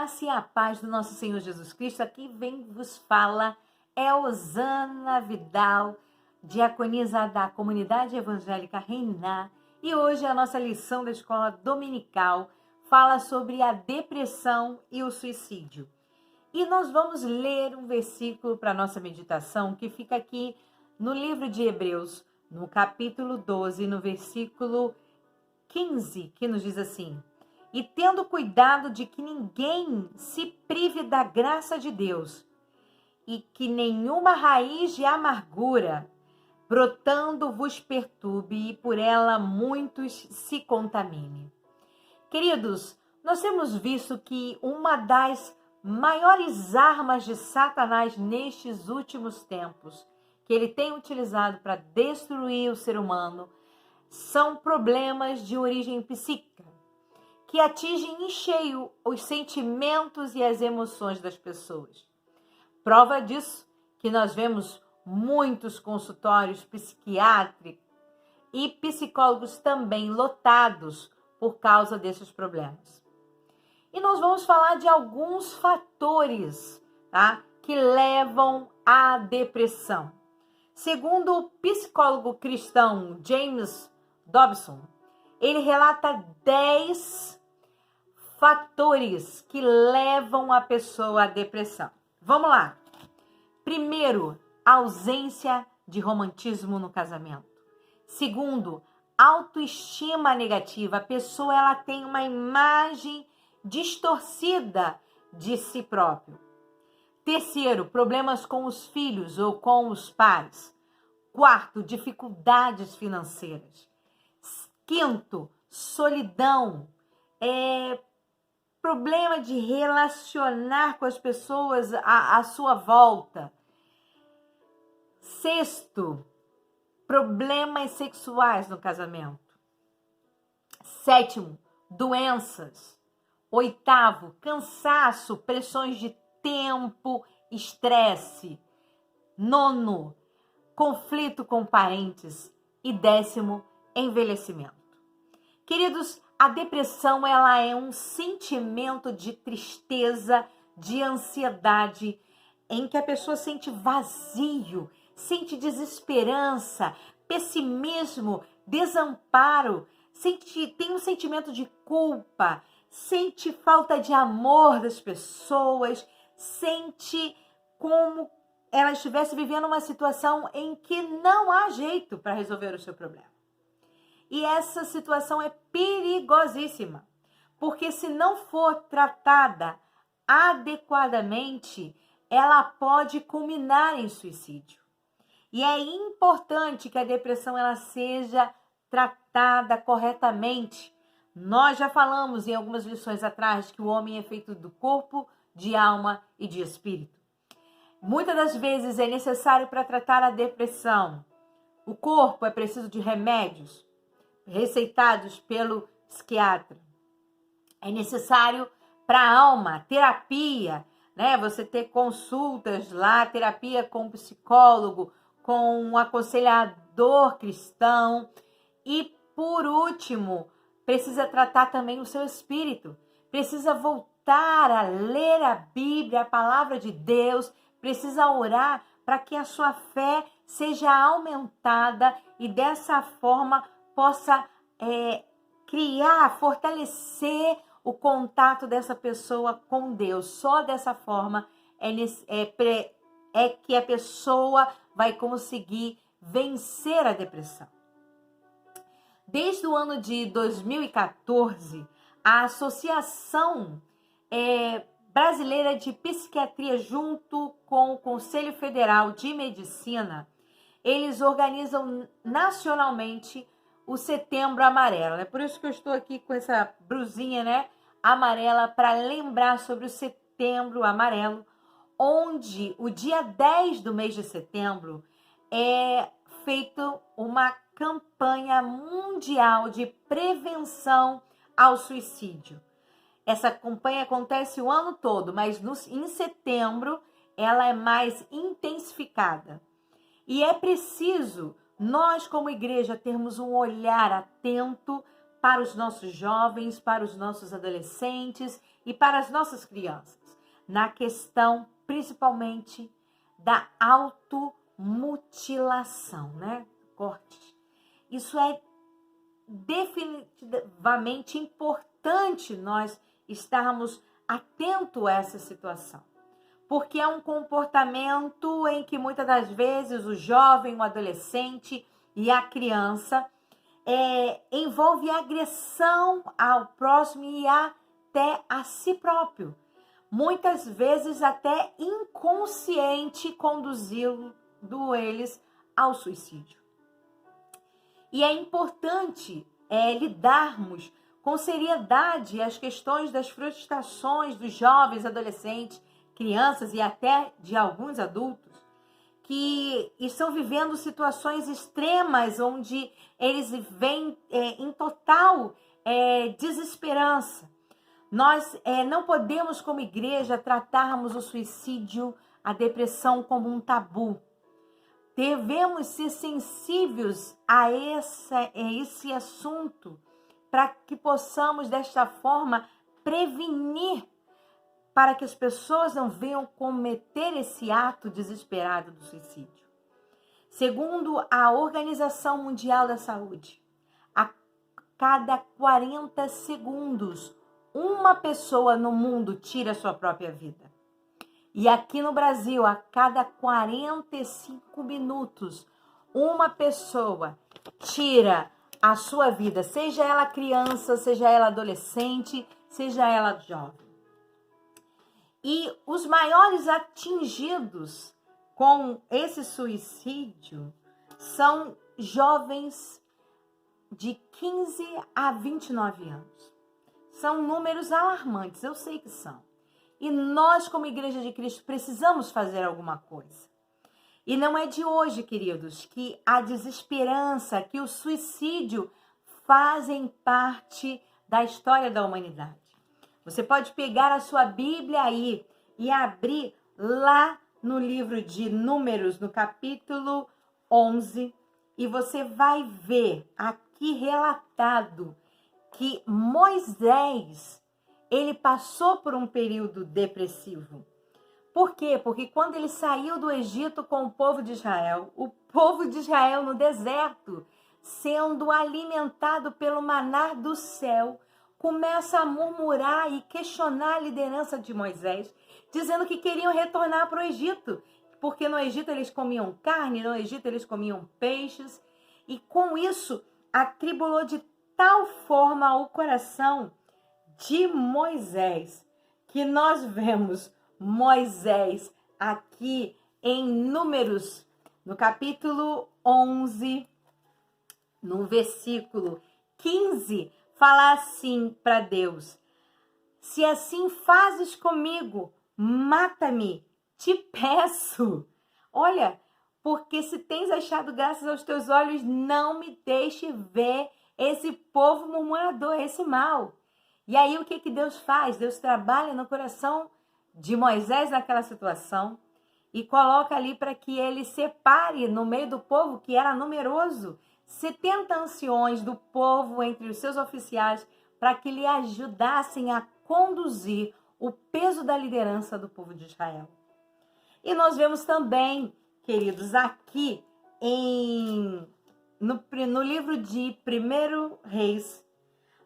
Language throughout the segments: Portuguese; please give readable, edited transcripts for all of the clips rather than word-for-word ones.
Graça e a paz do nosso Senhor Jesus Cristo. Aqui vem vos fala Elzana Vidal, diaconisa da Comunidade Evangélica Reinar. E hoje a nossa lição da escola dominical fala sobre a depressão e o suicídio. E nós vamos ler um versículo para a nossa meditação que fica aqui no livro de Hebreus, no capítulo 12, no versículo 15, que nos diz assim: e tendo cuidado de que ninguém se prive da graça de Deus, e que nenhuma raiz de amargura brotando vos perturbe, e por ela muitos se contaminem. Queridos, nós temos visto que uma das maiores armas de Satanás nestes últimos tempos, que ele tem utilizado para destruir o ser humano, são problemas de origem psíquica, que atingem em cheio os sentimentos e as emoções das pessoas. Prova disso que nós vemos muitos consultórios psiquiátricos e psicólogos também lotados por causa desses problemas. E nós vamos falar de alguns fatores, tá, que levam à depressão. Segundo o psicólogo cristão James Dobson, ele relata 10 fatores que levam a pessoa à depressão. Vamos lá. Primeiro, ausência de romantismo no casamento. Segundo, autoestima negativa. A pessoa ela tem uma imagem distorcida de si próprio. Terceiro, problemas com os filhos ou com os pais. Quarto, dificuldades financeiras. Quinto, solidão. Problema de relacionar com as pessoas à sua volta. Sexto, problemas sexuais no casamento. Sétimo, doenças. Oitavo, cansaço, pressões de tempo, estresse. Nono, conflito com parentes. E décimo, envelhecimento. Queridos, a depressão ela é um sentimento de tristeza, de ansiedade, em que a pessoa sente vazio, sente desesperança, pessimismo, desamparo, tem um sentimento de culpa, sente falta de amor das pessoas, sente como ela estivesse vivendo uma situação em que não há jeito para resolver o seu problema. E essa situação é perigosíssima, porque se não for tratada adequadamente, ela pode culminar em suicídio. E é importante que a depressão ela seja tratada corretamente. Nós já falamos em algumas lições atrás que o homem é feito do corpo, de alma e de espírito. Muitas das vezes é necessário para tratar a depressão. O corpo é preciso de remédios receitados pelo psiquiatra. É necessário para a alma, terapia, né? Você ter consultas lá, terapia com um psicólogo, com um aconselhador cristão. E, por último, precisa tratar também o seu espírito. Precisa voltar a ler a Bíblia, a palavra de Deus. Precisa orar para que a sua fé seja aumentada e dessa forma possa fortalecer o contato dessa pessoa com Deus. Só dessa forma é que a pessoa vai conseguir vencer a depressão. Desde o ano de 2014, a Associação Brasileira de Psiquiatria, junto com o Conselho Federal de Medicina, eles organizam nacionalmente o Setembro Amarelo. É por isso que eu estou aqui com essa brusinha, né, amarela, para lembrar sobre o Setembro Amarelo, onde o dia 10 do mês de setembro é feita uma campanha mundial de prevenção ao suicídio. Essa campanha acontece o ano todo, mas em setembro ela é mais intensificada. E é preciso nós, como igreja, termos um olhar atento para os nossos jovens, para os nossos adolescentes e para as nossas crianças, na questão principalmente da automutilação, né? Cortes. Isso é definitivamente importante nós estarmos atentos a essa situação, porque é um comportamento em que muitas das vezes o jovem, o adolescente e a criança envolve agressão ao próximo e até a si próprio. Muitas vezes até inconsciente, conduzindo eles ao suicídio. E é importante lidarmos com seriedade as questões das frustrações dos jovens, adolescentes, crianças e até de alguns adultos que estão vivendo situações extremas onde eles vêm em total desesperança. Nós não podemos, como igreja, tratarmos o suicídio, a depressão como um tabu. Devemos ser sensíveis a esse assunto para que possamos, desta forma, prevenir para que as pessoas não venham cometer esse ato desesperado do suicídio. Segundo a Organização Mundial da Saúde, a cada 40 segundos, uma pessoa no mundo tira a sua própria vida. E aqui no Brasil, a cada 45 minutos, uma pessoa tira a sua vida, seja ela criança, seja ela adolescente, seja ela jovem. E os maiores atingidos com esse suicídio são jovens de 15 a 29 anos. São números alarmantes, eu sei que são. E nós, como Igreja de Cristo, precisamos fazer alguma coisa. E não é de hoje, queridos, que a desesperança, que o suicídio fazem parte da história da humanidade. Você pode pegar a sua Bíblia aí e abrir lá no livro de Números, no capítulo 11, e você vai ver aqui relatado que Moisés, ele passou por um período depressivo. Por quê? Porque quando ele saiu do Egito com o povo de Israel no deserto, sendo alimentado pelo maná do céu, começa a murmurar e questionar a liderança de Moisés, dizendo que queriam retornar para o Egito, porque no Egito eles comiam carne, no Egito eles comiam peixes, e com isso atribulou de tal forma o coração de Moisés, que nós vemos Moisés aqui em Números, no capítulo 11, no versículo 15, falar assim para Deus: se assim fazes comigo, mata-me, te peço. Olha, porque se tens achado graças aos teus olhos, não me deixe ver esse povo murmurador, esse mal. E aí o que Deus faz? Deus trabalha no coração de Moisés naquela situação e coloca ali para que ele separe no meio do povo, que era numeroso, 70 anciões do povo entre os seus oficiais, para que lhe ajudassem a conduzir o peso da liderança do povo de Israel. E nós vemos também, queridos, aqui no livro de 1 Reis,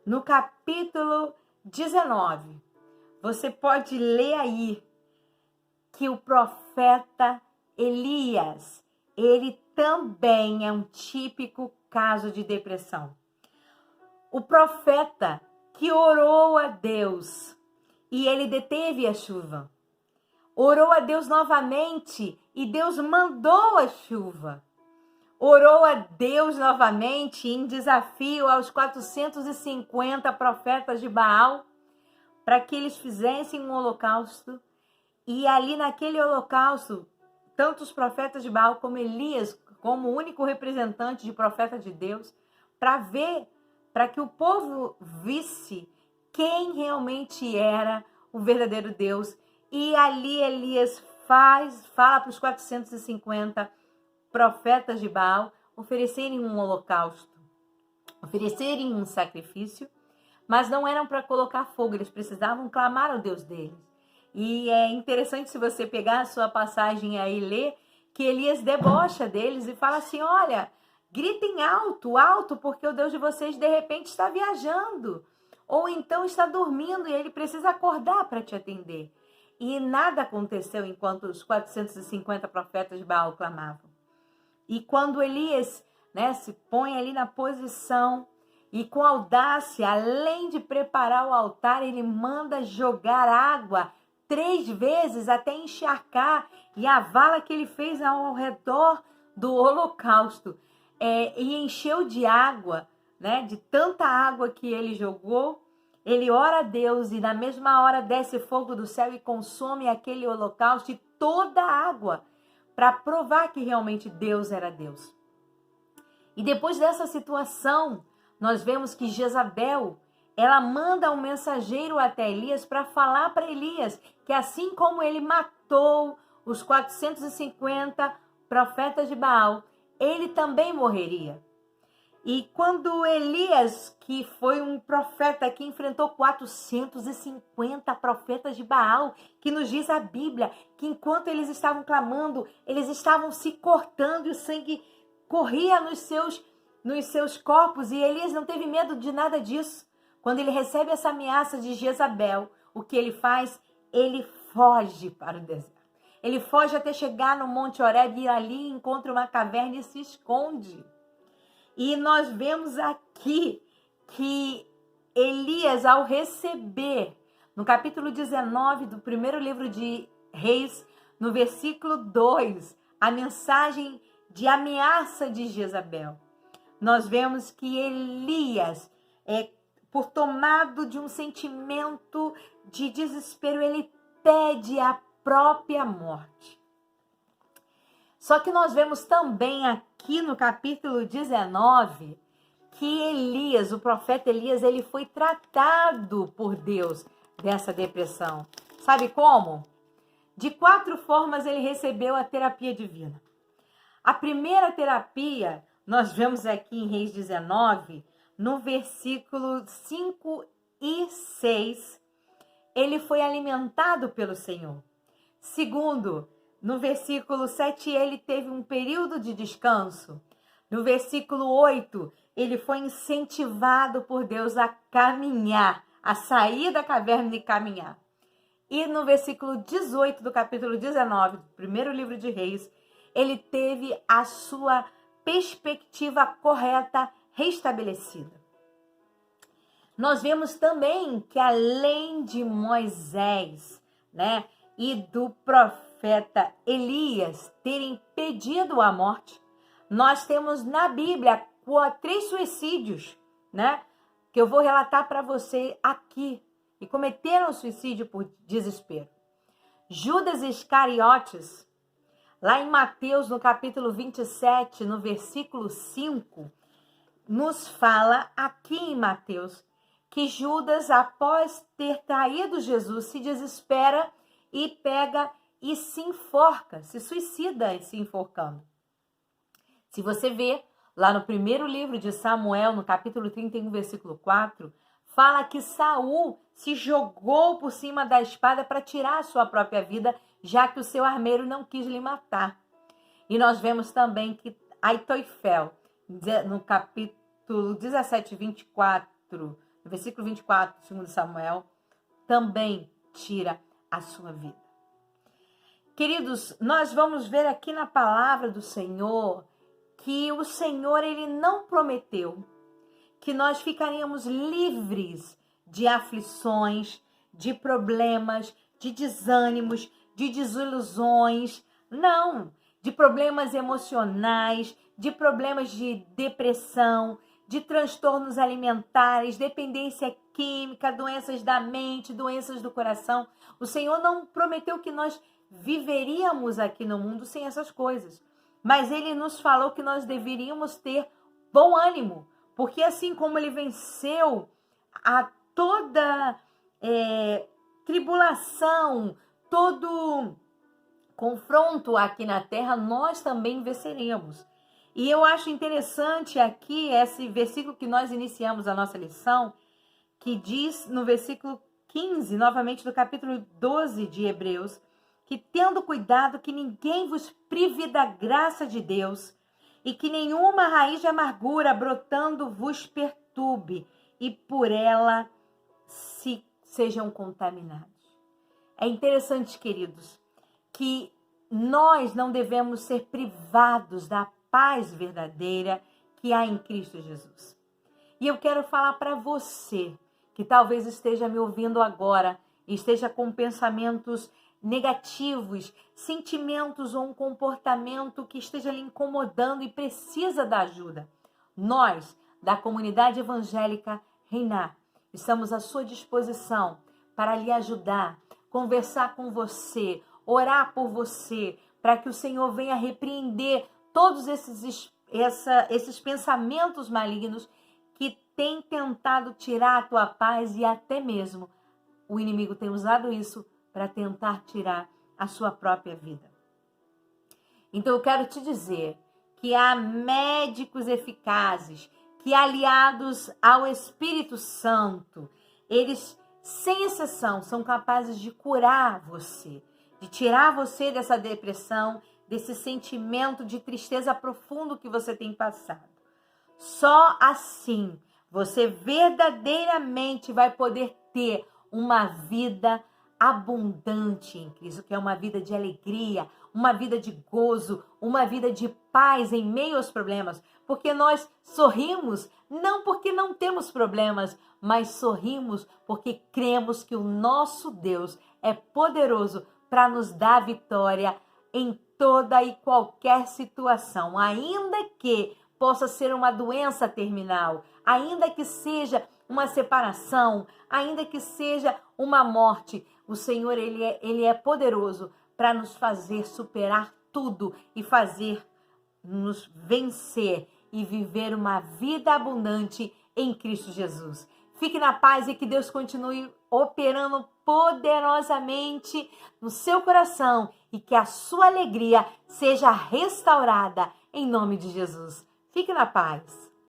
no capítulo 19, você pode ler aí que o profeta Elias, ele também é um típico caso de depressão. O profeta que orou a Deus e ele deteve a chuva. Orou a Deus novamente e Deus mandou a chuva. Orou a Deus novamente em desafio aos 450 profetas de Baal para que eles fizessem um holocausto. E ali naquele holocausto, tanto os profetas de Baal como Elias, como o único representante de profeta de Deus, para que o povo visse quem realmente era o verdadeiro Deus. E ali Elias fala para os 450 profetas de Baal oferecerem um holocausto, oferecerem um sacrifício, mas não eram para colocar fogo, eles precisavam clamar ao Deus deles. E é interessante se você pegar a sua passagem aí e ler, que Elias debocha deles e fala assim, olha, gritem alto, alto, porque o Deus de vocês de repente está viajando, ou então está dormindo e ele precisa acordar para te atender. E nada aconteceu enquanto os 450 profetas de Baal clamavam. E quando Elias, né, se põe ali na posição e com audácia, além de preparar o altar, ele manda jogar água 3 vezes até encharcar, e a vala que ele fez ao redor do holocausto e encheu de água, né, de tanta água que ele jogou. Ele ora a Deus e na mesma hora desce fogo do céu e consome aquele holocausto e toda a água, para provar que realmente Deus era Deus. E depois dessa situação, nós vemos que Jezabel, ela manda um mensageiro até Elias para falar para Elias que assim como ele matou os 450 profetas de Baal, ele também morreria. E quando Elias, que foi um profeta que enfrentou 450 profetas de Baal, que nos diz a Bíblia, que enquanto eles estavam clamando, eles estavam se cortando e o sangue corria nos seus corpos, e Elias não teve medo de nada disso. Quando ele recebe essa ameaça de Jezabel, o que ele faz? Ele foge para o deserto. Ele foge até chegar no Monte Horebe e ali encontra uma caverna e se esconde. E nós vemos aqui que Elias, ao receber, no capítulo 19 do primeiro livro de Reis, no versículo 2, a mensagem de ameaça de Jezabel, nós vemos que Elias, por tomado de um sentimento de desespero, ele pede a própria morte. Só que nós vemos também aqui no capítulo 19 que Elias, o profeta Elias, ele foi tratado por Deus dessa depressão. Sabe como? De 4 formas ele recebeu a terapia divina. A primeira terapia, nós vemos aqui em Reis 19, no versículo 5 e 6, ele foi alimentado pelo Senhor. Segundo, no versículo 7, ele teve um período de descanso. No versículo 8, ele foi incentivado por Deus a caminhar, a sair da caverna e caminhar. E no versículo 18 do capítulo 19, do primeiro livro de Reis, ele teve a sua perspectiva correta restabelecida. Nós vemos também que além de Moisés, né, e do profeta Elias terem pedido a morte, nós temos na Bíblia 3 suicídios, né, que eu vou relatar para você aqui, e cometeram suicídio por desespero. Judas Iscariotes, lá em Mateus, no capítulo 27, no versículo 5, nos fala aqui em Mateus que Judas, após ter traído Jesus, se desespera e pega e se enforca, se suicida se enforcando. Se você vê lá no primeiro livro de Samuel, no capítulo 31, versículo 4, fala que Saul se jogou por cima da espada para tirar a sua própria vida, já que o seu armeiro não quis lhe matar. E nós vemos também que Aitoifel, no capítulo 17, 24, no versículo 24, segundo Samuel, também tira a sua vida. Queridos, nós vamos ver aqui na palavra do Senhor que o Senhor, ele não prometeu que nós ficaríamos livres de aflições, de problemas, de desânimos, de desilusões, não, de problemas emocionais, de problemas de depressão, de transtornos alimentares, dependência química, doenças da mente, doenças do coração. O Senhor não prometeu que nós viveríamos aqui no mundo sem essas coisas, mas Ele nos falou que nós deveríamos ter bom ânimo, porque assim como Ele venceu a toda tribulação, todo confronto aqui na terra, nós também venceremos. E eu acho interessante aqui esse versículo que nós iniciamos a nossa lição, que diz no versículo 15, novamente do capítulo 12 de Hebreus, que tendo cuidado que ninguém vos prive da graça de Deus e que nenhuma raiz de amargura brotando vos perturbe e por ela sejam contaminados. É interessante, queridos, que nós não devemos ser privados da paz verdadeira que há em Cristo Jesus. E eu quero falar para você que talvez esteja me ouvindo agora e esteja com pensamentos negativos, sentimentos ou um comportamento que esteja lhe incomodando e precisa da ajuda. Nós, da comunidade evangélica Reinar, estamos à sua disposição para lhe ajudar, conversar com você, orar por você, para que o Senhor venha repreender todos esses pensamentos malignos que têm tentado tirar a tua paz e até mesmo o inimigo tem usado isso para tentar tirar a sua própria vida. Então eu quero te dizer que há médicos eficazes que, aliados ao Espírito Santo, eles, sem exceção, são capazes de curar você, de tirar você dessa depressão, desse sentimento de tristeza profundo que você tem passado. Só assim você verdadeiramente vai poder ter uma vida abundante em Cristo, que é uma vida de alegria, uma vida de gozo, uma vida de paz em meio aos problemas, porque nós sorrimos não porque não temos problemas, mas sorrimos porque cremos que o nosso Deus é poderoso para nos dar vitória em toda e qualquer situação, ainda que possa ser uma doença terminal, ainda que seja uma separação, ainda que seja uma morte. O Senhor, Ele é poderoso para nos fazer superar tudo e fazer-nos vencer e viver uma vida abundante em Cristo Jesus. Fique na paz e que Deus continue operando poderosamente no seu coração e que a sua alegria seja restaurada em nome de Jesus. Fique na paz.